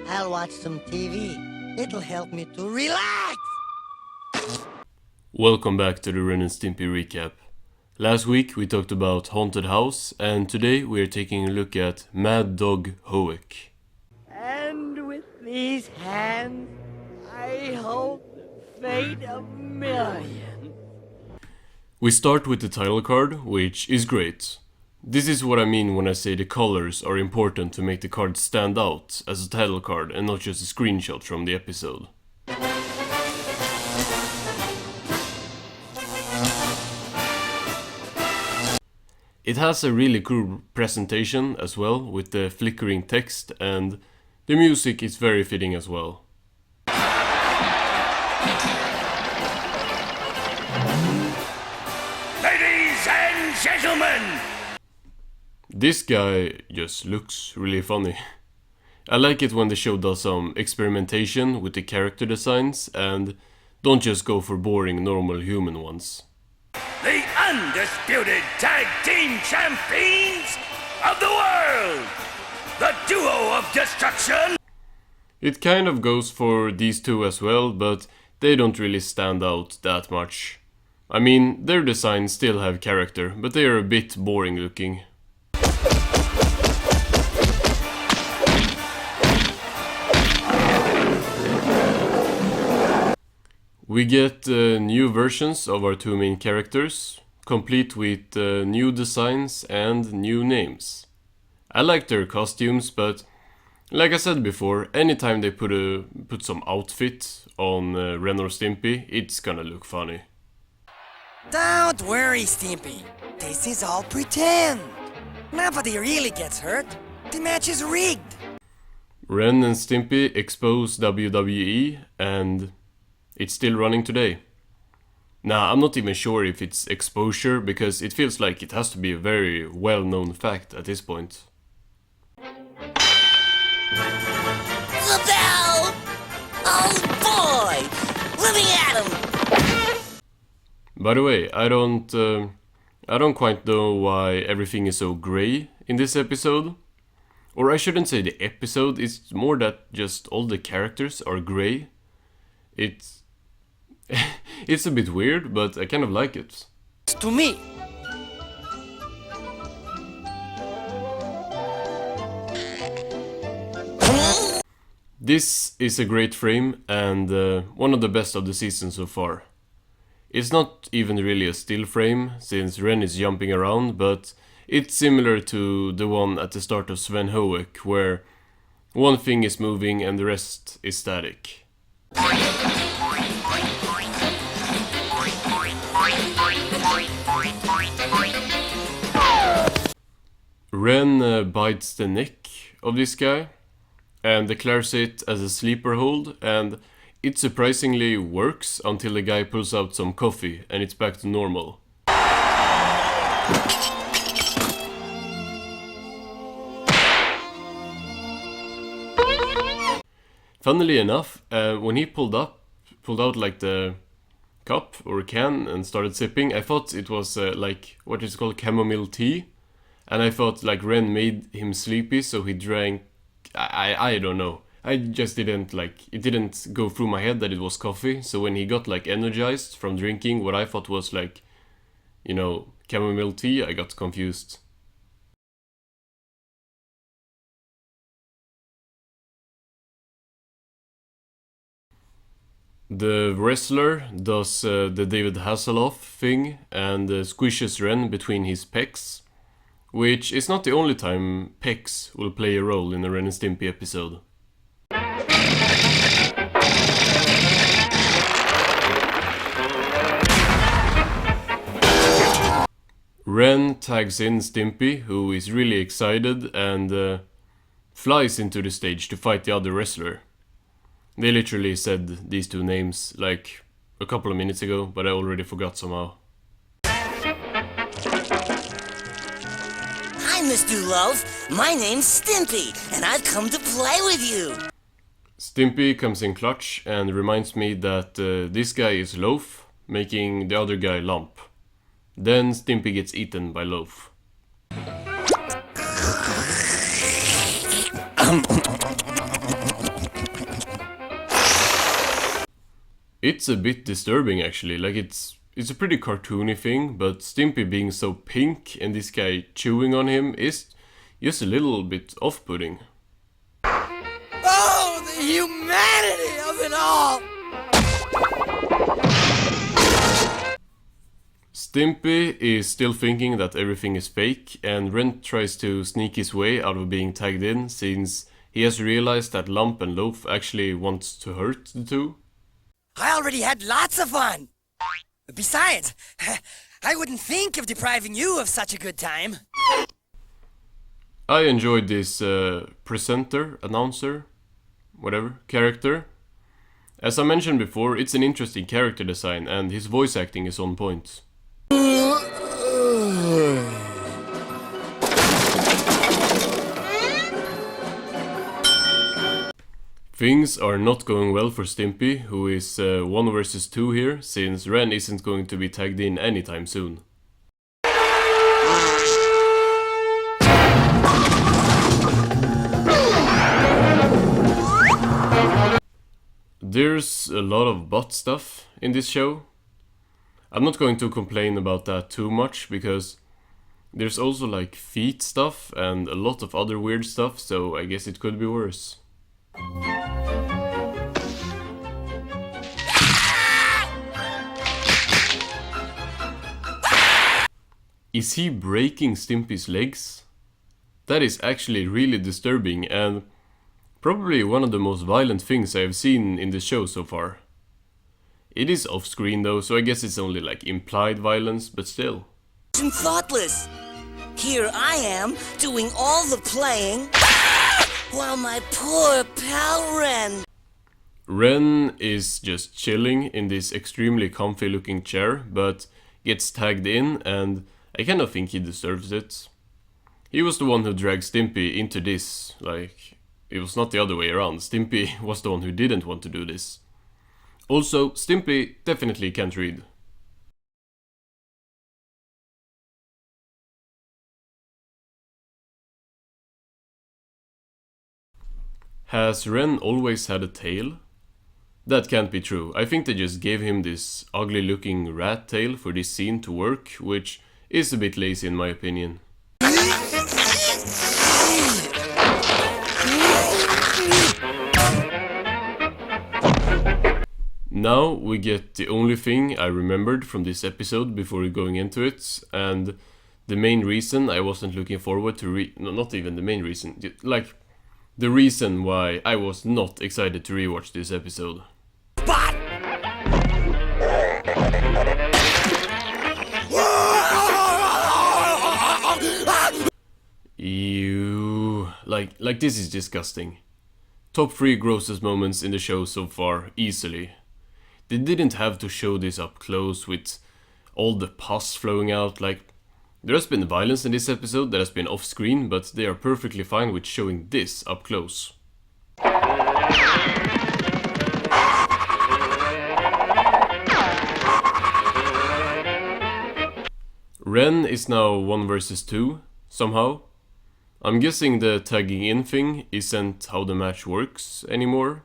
I'll watch some TV. It'll help me to relax! Welcome back to the Ren and Stimpy recap. Last week we talked about Haunted House, and today we are taking a look at Mad Dog Hoek. And with these hands, I hold the fate of millions. We start with the title card, which is great. This is what I mean when I say the colors are important to make the card stand out as a title card and not just a screenshot from the episode. It has a really cool presentation as well, with the flickering text, and the music is very fitting as well. Ladies and gentlemen! This guy just looks really funny. I like it when the show does some experimentation with the character designs and don't just go for boring normal human ones. The undisputed tag team champions of the world! The duo of destruction! It kind of goes for these two as well, but they don't really stand out that much. I mean, their designs still have character, but they are a bit boring looking. We get new versions of our two main characters, complete with new designs and new names. I like their costumes, but like I said before, anytime they put some outfit on Ren or Stimpy, it's gonna look funny. Don't worry, Stimpy. This is all pretend. Nobody really gets hurt. The match is rigged. Ren and Stimpy expose WWE, and it's still running today. Nah, I'm not even sure if it's exposure, because it feels like it has to be a very well-known fact at this point. The bell! Oh boy! Living at him! By the way, I don't quite know why everything is so grey in this episode. Or I shouldn't say the episode, it's more that just all the characters are grey. It's a bit weird, but I kind of like it. To me. This is a great frame and one of the best of the season so far. It's not even really a still frame, since Ren is jumping around, but it's similar to the one at the start of Sven Hoek, where one thing is moving and the rest is static. Ren bites the neck of this guy and declares it as a sleeper hold, and it surprisingly works until the guy pulls out some coffee and it's back to normal. Funnily enough, when he pulled out like the cup or can and started sipping, I thought it was like what is called chamomile tea, and I thought like Ren made him sleepy, so he drank. I don't know. I just didn't it didn't go through my head that it was coffee. So when he got like energized from drinking what I thought was like, you know, chamomile tea, I got confused. The wrestler does the David Hasselhoff thing and squishes Ren between his pecs, which is not the only time pecs will play a role in a Ren and Stimpy episode. Ren tags in Stimpy, who is really excited, and flies into the stage to fight the other wrestler. They literally said these two names like a couple of minutes ago, but I already forgot somehow. Hi, Mr. Love. My name's Stimpy, and I've come to play with you. Stimpy comes in clutch and reminds me that this guy is Loaf, making the other guy Lump. Then Stimpy gets eaten by Loaf. It's a bit disturbing actually, like it's a pretty cartoony thing, but Stimpy being so pink and this guy chewing on him is just a little bit off-putting. Oh, the humanity of it all! Stimpy is still thinking that everything is fake, and Ren tries to sneak his way out of being tagged in since he has realized that Lump and Loaf actually want to hurt the two. I already had lots of fun. Besides, I wouldn't think of depriving you of such a good time. I enjoyed this presenter, announcer, whatever, character. As I mentioned before, it's an interesting character design and his voice acting is on point. Things are not going well for Stimpy, who is 1 versus 2 here, since Ren isn't going to be tagged in anytime soon. There's a lot of butt stuff in this show. I'm not going to complain about that too much, because there's also like feet stuff and a lot of other weird stuff, so I guess it could be worse. Is he breaking Stimpy's legs? That is actually really disturbing and probably one of the most violent things I have seen in the show so far. It is off screen though, so I guess it's only like implied violence, but still. And thoughtless. Here I am doing all the playing while my poor pal Ren. Ren is just chilling in this extremely comfy looking chair, but gets tagged in and I kind of think he deserves it. He was the one who dragged Stimpy into this, like, it was not the other way around. Stimpy was the one who didn't want to do this. Also, Stimpy definitely can't read. Has Ren always had a tail? That can't be true. I think they just gave him this ugly looking rat tail for this scene to work, which is a bit lazy in my opinion. Now we get the only thing I remembered from this episode before going into it, and the main reason I wasn't looking forward to no, not even the main reason, like the reason why I was not excited to rewatch this episode. But Ew, like this is disgusting. Top 3 grossest moments in the show so far, easily. They didn't have to show this up close with all the pus flowing out, like there has been violence in this episode that has been off screen, but they are perfectly fine with showing this up close. Ren is now 1 versus 2, somehow. I'm guessing the tagging in thing isn't how the match works anymore.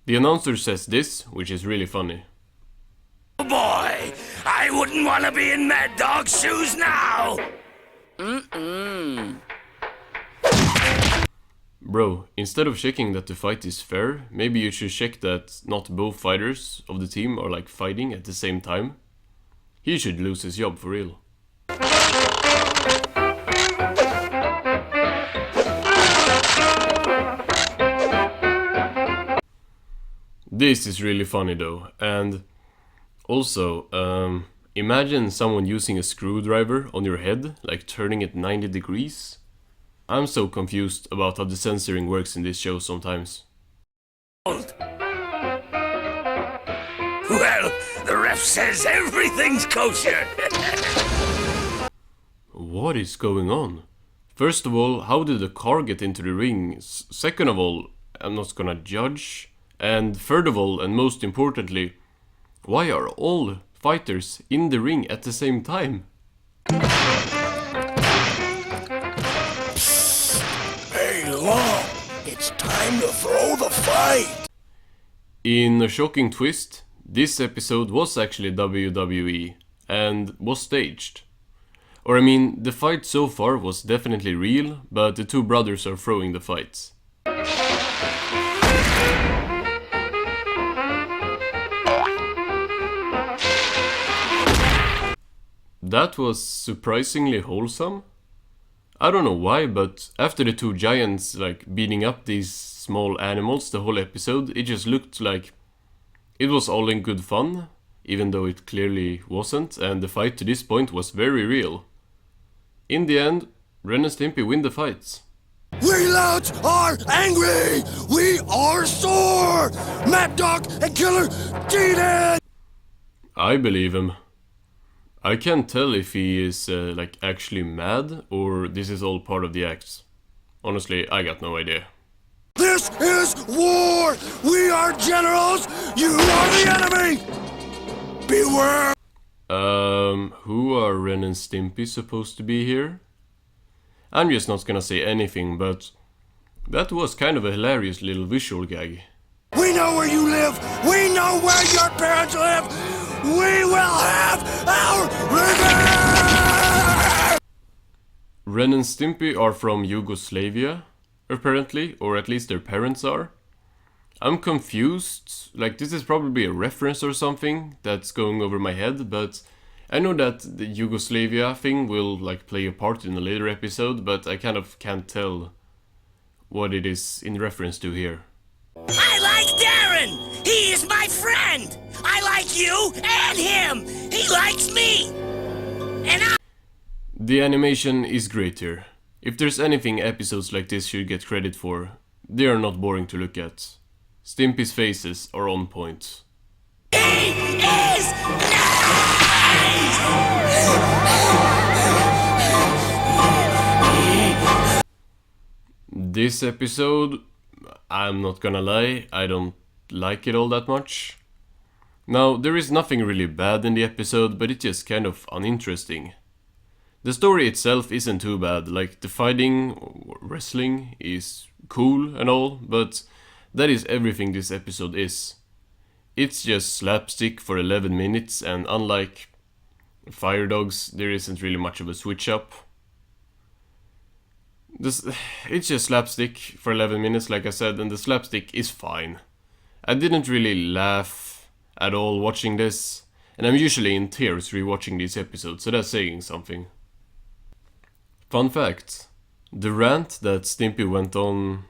The announcer says this, which is really funny. Oh boy, I wouldn't want to be in Mad Dog's shoes now! Bro, instead of checking that the fight is fair, maybe you should check that not both fighters of the team are like fighting at the same time. He should lose his job for real. This is really funny though, and also, imagine someone using a screwdriver on your head, like turning it 90 degrees. I'm so confused about how the censoring works in this show sometimes. Well, the ref says everything's kosher. What is going on? First of all, how did the car get into the ring? Second of all, I'm not gonna judge. And third of all, and most importantly, why are all fighters in the ring at the same time? Hey, Long, it's time to throw the fight. In a shocking twist, this episode was actually WWE and was staged. Or I mean, the fight so far was definitely real, but the two brothers are throwing the fights. That was surprisingly wholesome. I don't know why, but after the two giants beating up these small animals the whole episode, it just looked like it was all in good fun, even though it clearly wasn't, and the fight to this point was very real. In the end, Ren and Stimpy win the fights. We louts are angry! We are sore! Mad Dog and Killer cheated! I believe him. I can't tell if he is actually mad or this is all part of the act. Honestly, I got no idea. This is war! We are generals! You are the enemy! Beware! Who are Ren and Stimpy supposed to be here? I'm just not gonna say anything, but that was kind of a hilarious little visual gag. We know where you live! We know where your parents live! We will have our revenge! Ren and Stimpy are from Yugoslavia, apparently, or at least their parents are. I'm confused, this is probably a reference or something that's going over my head, but I know that the Yugoslavia thing will play a part in a later episode, but I kind of can't tell what it is in reference to here. I like Darren! He is my friend! I like you and him! He likes me! And I... The animation is great here. If there's anything episodes like this should get credit for, they are not boring to look at. Stimpy's faces are on point. He is nice! This episode, I'm not gonna lie, I don't like it all that much. Now, there is nothing really bad in the episode, but it's just kind of uninteresting. The story itself isn't too bad, the fighting, or wrestling is cool and all, but that is everything this episode is. It's just slapstick for 11 minutes, and unlike Fire Dogs, there isn't really much of a switch up. It's just slapstick for 11 minutes, like I said, and the slapstick is fine. I didn't really laugh at all watching this, and I'm usually in tears rewatching these episodes, so that's saying something. Fun fact, the rant that Stimpy went on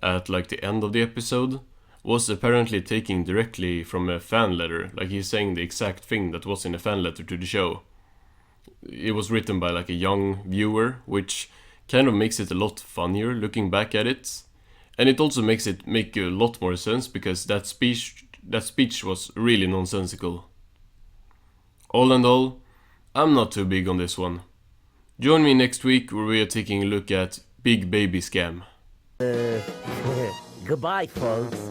at the end of the episode was apparently taken directly from a fan letter, he's saying the exact thing that was in a fan letter to the show. It was written by a young viewer, which kind of makes it a lot funnier looking back at it. And it also makes it make a lot more sense because that speech was really nonsensical. All in all, I'm not too big on this one. Join me next week where we are taking a look at Big Baby Scam. Goodbye, folks.